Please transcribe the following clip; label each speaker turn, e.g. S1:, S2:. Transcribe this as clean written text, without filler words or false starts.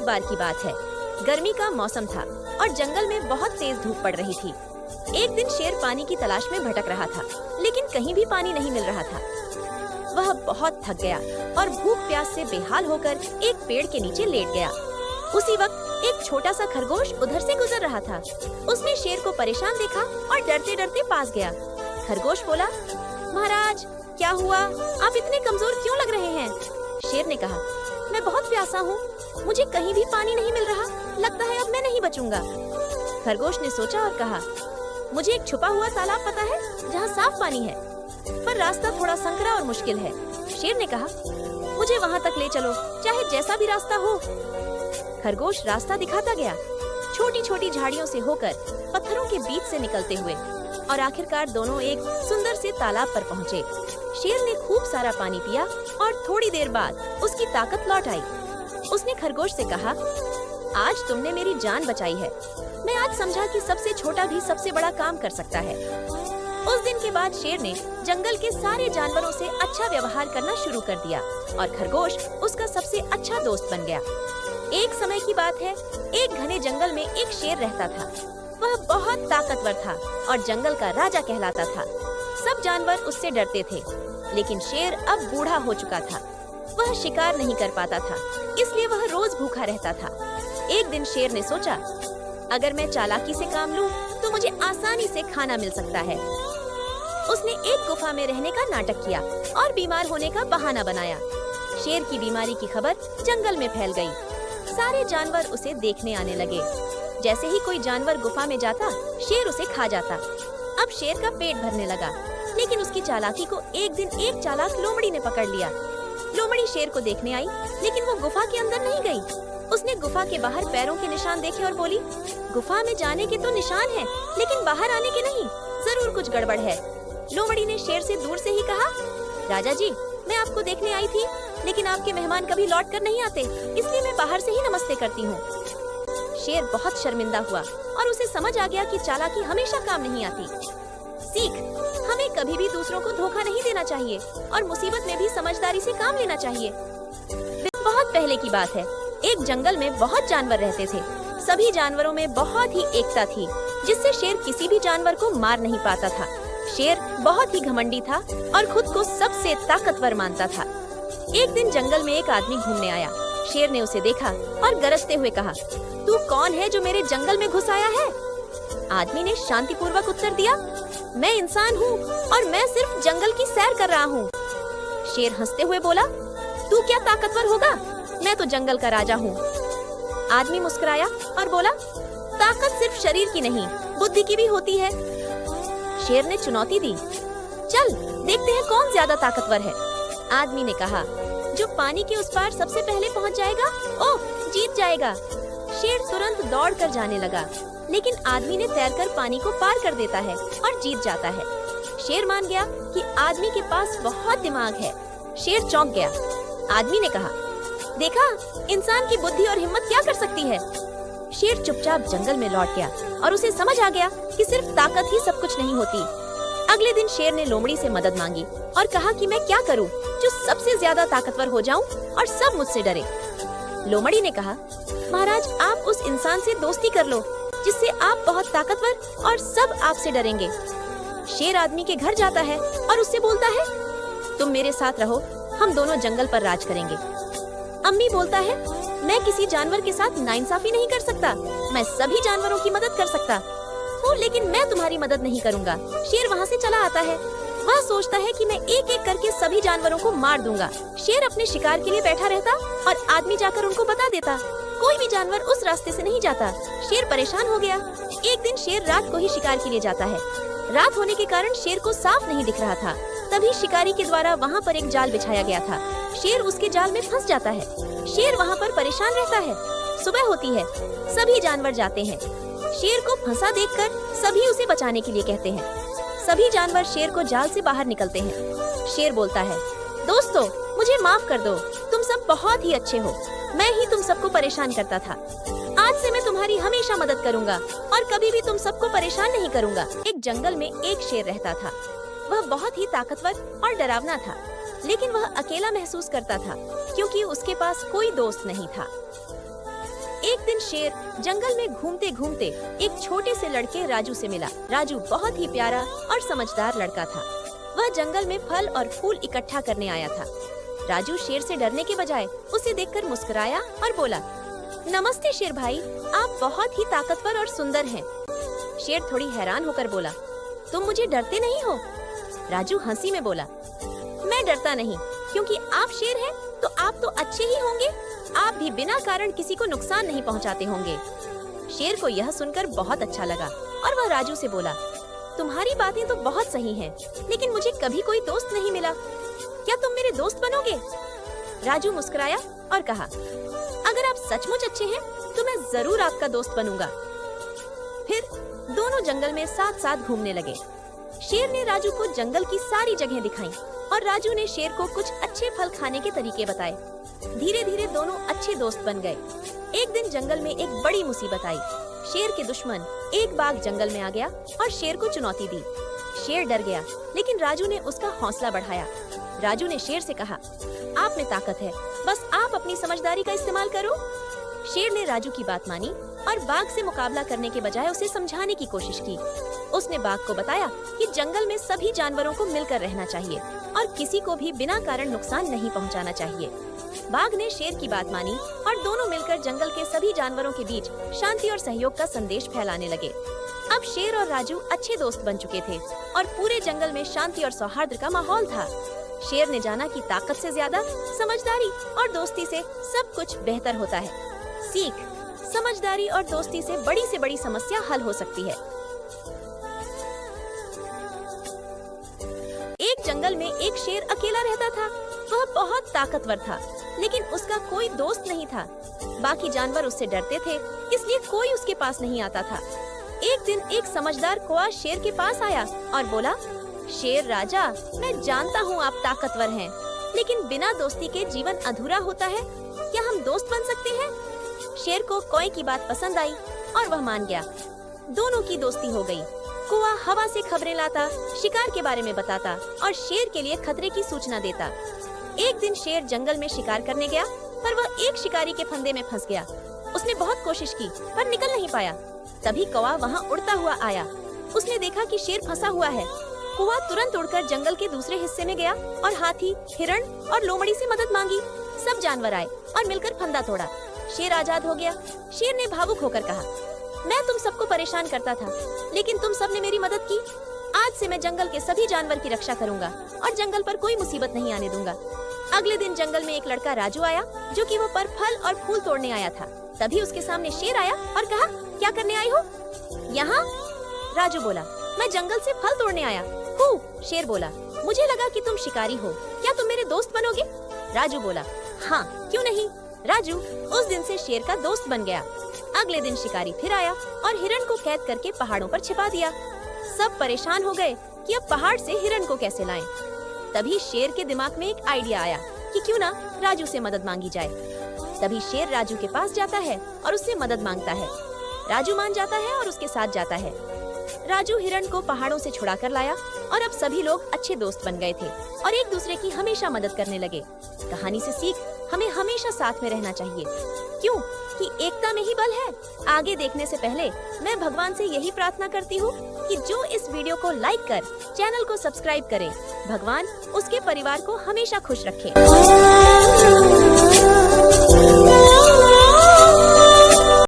S1: बार की बात है। गर्मी का मौसम था और जंगल में बहुत तेज धूप पड़ रही थी। एक दिन शेर पानी की तलाश में भटक रहा था, लेकिन कहीं भी पानी नहीं मिल रहा था। वह बहुत थक गया और भूख प्यास से बेहाल होकर एक पेड़ के नीचे लेट गया। उसी वक्त एक छोटा सा खरगोश उधर से गुजर रहा था। उसने शेर को परेशान देखा और डरते डरते पास गया। खरगोश बोला, महाराज क्या हुआ? आप इतने कमजोर क्यों लग रहे हैं? शेर ने कहा, मैं बहुत प्यासा हूँ, मुझे कहीं भी पानी नहीं मिल रहा, लगता है अब मैं नहीं बचूंगा। खरगोश ने सोचा और कहा, मुझे एक छुपा हुआ तालाब पता है जहाँ साफ पानी है, पर रास्ता थोड़ा संकरा और मुश्किल है। शेर ने कहा, मुझे वहाँ तक ले चलो, चाहे जैसा भी रास्ता हो। खरगोश रास्ता दिखाता गया, छोटी छोटी झाड़ियों से होकर, पत्थरों के बीच से निकलते हुए, और आखिरकार दोनों एक सुंदर से तालाब पर पहुँचे। शेर ने खूब सारा पानी पिया और थोड़ी देर बाद उसकी ताकत लौट आई। उसने खरगोश से कहा, आज तुमने मेरी जान बचाई है। मैं आज समझा कि सबसे छोटा भी सबसे बड़ा काम कर सकता है। उस दिन के बाद शेर ने जंगल के सारे जानवरों से अच्छा व्यवहार करना शुरू कर दिया और खरगोश उसका सबसे अच्छा दोस्त बन गया। एक समय की बात है, एक घने जंगल में एक शेर रहता था। वह बहुत ताकतवर था और जंगल का राजा कहलाता था। सब जानवर उससे डरते थे, लेकिन शेर अब बूढ़ा हो चुका था। वह शिकार नहीं कर पाता था, इसलिए वह रोज भूखा रहता था। एक दिन शेर ने सोचा, अगर मैं चालाकी से काम लूं, तो मुझे आसानी से खाना मिल सकता है। उसने एक गुफा में रहने का नाटक किया और बीमार होने का बहाना बनाया। शेर की बीमारी की खबर जंगल में फैल गई। सारे जानवर उसे देखने आने लगे। जैसे ही कोई जानवर गुफा में जाता, शेर उसे खा जाता। अब शेर का पेट भरने लगा, लेकिन उसकी चालाकी को एक दिन एक चालाक लोमड़ी ने पकड़ लिया। लोमड़ी शेर को देखने आई, लेकिन वो गुफा के अंदर नहीं गई। उसने गुफा के बाहर पैरों के निशान देखे और बोली, गुफा में जाने के तो निशान हैं, लेकिन बाहर आने के नहीं। जरूर कुछ गड़बड़ है। लोमड़ी ने शेर से दूर से ही कहा, राजा जी, मैं आपको देखने आई थी, लेकिन आपके मेहमान कभी लौट कर नहीं आते, इसलिए मैं बाहर से ही नमस्ते करती हूँ। शेर बहुत शर्मिंदा हुआ और उसे समझ आ गया कि चालाकी हमेशा काम नहीं आती। सीख, हमें कभी भी दूसरों को धोखा नहीं देना चाहिए और मुसीबत में भी समझदारी से काम लेना चाहिए। बहुत पहले की बात है, एक जंगल में बहुत जानवर रहते थे। सभी जानवरों में बहुत ही एकता थी, जिससे शेर किसी भी जानवर को मार नहीं पाता था। शेर बहुत ही घमंडी था और खुद को सबसे ताकतवर मानता था। एक दिन जंगल में एक आदमी घूमने आया। शेर ने उसे देखा और गरजते हुए कहा, तू कौन है जो मेरे जंगल में घुस आया है? आदमी ने शांतिपूर्वक उत्तर दिया, मैं इंसान हूँ और मैं सिर्फ जंगल की सैर कर रहा हूँ। शेर हंसते हुए बोला, तू क्या ताकतवर होगा? मैं तो जंगल का राजा हूँ। आदमी मुस्कुराया और बोला, ताकत सिर्फ शरीर की नहीं, बुद्धि की भी होती है। शेर ने चुनौती दी, चल देखते हैं कौन ज्यादा ताकतवर है। आदमी ने कहा, जो पानी के उस पार सबसे पहले पहुँच जाएगा, ओह जीत जाएगा। शेर तुरंत दौड़ कर जाने लगा, लेकिन आदमी ने तैरकर पानी को पार कर देता है और जीत जाता है। शेर मान गया कि आदमी के पास बहुत दिमाग है। शेर चौंक गया। आदमी ने कहा, देखा, इंसान की बुद्धि और हिम्मत क्या कर सकती है। शेर चुपचाप जंगल में लौट गया और उसे समझ आ गया कि सिर्फ ताकत ही सब कुछ नहीं होती। अगले दिन शेर ने लोमड़ी से मदद मांगी और कहा कि मैं क्या करूं जो सबसे ज्यादा ताकतवर हो जाऊं और सब मुझसे डरे। लोमड़ी ने कहा, महाराज, आप उस इंसान से दोस्ती कर लो जिससे आप बहुत ताकतवर और सब आपसे डरेंगे। शेर आदमी के घर जाता है और उससे बोलता है, तुम मेरे साथ रहो, हम दोनों जंगल पर राज करेंगे। अम्मी बोलता है, मैं किसी जानवर के साथ नाइंसाफी नहीं कर सकता, मैं सभी जानवरों की मदद कर सकता हूँ, लेकिन मैं तुम्हारी मदद नहीं करूँगा। शेर वहाँ से चला आता है। वह सोचता है कि मैं एक एक करके सभी जानवरों को मार दूंगा। शेर अपने शिकार के लिए बैठा रहता और आदमी जाकर उनको बता देता। कोई भी जानवर उस रास्ते से नहीं जाता। शेर परेशान हो गया। एक दिन शेर रात को ही शिकार के लिए जाता है। रात होने के कारण शेर को साफ नहीं दिख रहा था। तभी शिकारी के द्वारा वहाँ पर एक जाल बिछाया गया था। शेर उसके जाल में फंस जाता है। शेर वहाँ पर परेशान रहता है। सुबह होती है, सभी जानवर जाते हैं। शेर को फंसा देखकर सभी उसे बचाने के लिए कहते हैं। सभी जानवर शेर को जाल से बाहर निकलते हैं। शेर बोलता है, दोस्तों, मुझे माफ कर दो, तुम सब बहुत ही अच्छे हो। मैं ही तुम सबको परेशान करता था। आज से मैं तुम्हारी हमेशा मदद करूंगा और कभी भी तुम सबको परेशान नहीं करूंगा। एक जंगल में एक शेर रहता था। वह बहुत ही ताकतवर और डरावना था, लेकिन वह अकेला महसूस करता था क्योंकि उसके पास कोई दोस्त नहीं था। एक दिन शेर जंगल में घूमते घूमते एक छोटे से लड़के राजू से मिला। राजू बहुत ही प्यारा और समझदार लड़का था। वह जंगल में फल और फूल इकट्ठा करने आया था। राजू शेर से डरने के बजाय उसे देखकर मुस्कुराया और बोला, नमस्ते शेर भाई, आप बहुत ही ताकतवर और सुंदर हैं। शेर थोड़ी हैरान होकर बोला, तुम मुझे डरते नहीं हो? राजू हंसी में बोला, मैं डरता नहीं, क्योंकि आप शेर हैं तो आप तो अच्छे ही होंगे। आप भी बिना कारण किसी को नुकसान नहीं पहुंचाते होंगे। शेर को यह सुनकर बहुत अच्छा लगा और वह राजू से बोला, तुम्हारी बातें तो बहुत सही हैं, लेकिन मुझे कभी कोई दोस्त नहीं मिला। क्या तुम मेरे दोस्त बनोगे? राजू मुस्कुराया और कहा, अगर आप सचमुच अच्छे हैं तो मैं जरूर आपका दोस्त बनूंगा। फिर दोनों जंगल में साथ साथ घूमने लगे। शेर ने राजू को जंगल की सारी जगह दिखाई और राजू ने शेर को कुछ अच्छे फल खाने के तरीके बताए। धीरे धीरे दोनों अच्छे दोस्त बन गए। एक दिन जंगल में एक बड़ी मुसीबत आई। शेर के दुश्मन एक बाघ जंगल में आ गया और शेर को चुनौती दी। शेर डर गया, लेकिन राजू ने उसका हौसला बढ़ाया। राजू ने शेर से कहा, आप में ताकत है, बस आप अपनी समझदारी का इस्तेमाल करो। शेर ने राजू की बात मानी और बाघ से मुकाबला करने के बजाय उसे समझाने की कोशिश की। उसने बाघ को बताया कि जंगल में सभी जानवरों को मिलकर रहना चाहिए और किसी को भी बिना कारण नुकसान नहीं पहुंचाना चाहिए। बाघ ने शेर की बात मानी और दोनों मिलकर जंगल के सभी जानवरों के बीच शांति और सहयोग का संदेश फैलाने लगे। अब शेर और राजू अच्छे दोस्त बन चुके थे और पूरे जंगल में शांति और सौहार्द का माहौल था। शेर ने जाना कि ताकत से ज्यादा समझदारी और दोस्ती से सब कुछ बेहतर होता है। सीख, समझदारी और दोस्ती से बड़ी समस्या हल हो सकती है। एक जंगल में एक शेर अकेला रहता था। वह बहुत ताकतवर था, लेकिन उसका कोई दोस्त नहीं था। बाकी जानवर उससे डरते थे, इसलिए कोई उसके पास नहीं आता था। एक दिन एक समझदार कौवा शेर के पास आया और बोला, शेर राजा, मैं जानता हूँ आप ताकतवर हैं, लेकिन बिना दोस्ती के जीवन अधूरा होता है। क्या हम दोस्त बन सकते हैं? शेर को कौवे की बात पसंद आई और वह मान गया। दोनों की दोस्ती हो गई। कौवा हवा से खबरें लाता, शिकार के बारे में बताता और शेर के लिए खतरे की सूचना देता। एक दिन शेर जंगल में शिकार करने गया, पर वह एक शिकारी के फंदे में फंस गया। उसने बहुत कोशिश की, पर निकल नहीं पाया। तभी कौवा वहाँ उड़ता हुआ आया। उसने देखा कि शेर फंसा हुआ है। कौवा तुरंत उड़कर जंगल के दूसरे हिस्से में गया और हाथी, हिरण और लोमड़ी से मदद मांगी। सब जानवर आए और मिलकर फंदा तोड़ा। शेर आजाद हो गया। शेर ने भावुक होकर कहा, मैं तुम सबको परेशान करता था, लेकिन तुम सब ने मेरी मदद की। आज से मैं जंगल के सभी जानवर की रक्षा करूंगा और जंगल पर कोई मुसीबत नहीं आने दूंगा। अगले दिन जंगल में एक लड़का राजू आया, जो कि वो पर फल और फूल तोड़ने आया था। तभी उसके सामने शेर आया और कहा, क्या करने आई हो यहाँ? राजू बोला, मैं जंगल से फल तोड़ने आया हूँ। शेर बोला, मुझे लगा कि तुम शिकारी हो, क्या तुम मेरे दोस्त बनोगे? राजू बोला, हाँ क्यों नहीं। राजू उस दिन से शेर का दोस्त बन गया। अगले दिन शिकारी फिर आया और हिरण को कैद करके पहाड़ों पर छिपा दिया। सब परेशान हो गए कि अब पहाड़ से हिरण को कैसे लाएं। तभी शेर के दिमाग में एक आइडिया आया कि क्यों ना राजू से मदद मांगी जाए। तभी शेर राजू के पास जाता है और उससे मदद मांगता है। राजू मान जाता है और उसके साथ जाता है। राजू हिरण को पहाड़ों से छुड़ा कर लाया और अब सभी लोग अच्छे दोस्त बन गए थे और एक दूसरे की हमेशा मदद करने लगे। कहानी से सीख, हमें हमेशा साथ में रहना चाहिए, क्यों कि एकता में ही बल है। आगे देखने से पहले मैं भगवान से यही प्रार्थना करती हूँ कि जो इस वीडियो को लाइक कर चैनल को सब्सक्राइब करे, भगवान उसके परिवार को हमेशा खुश रखे।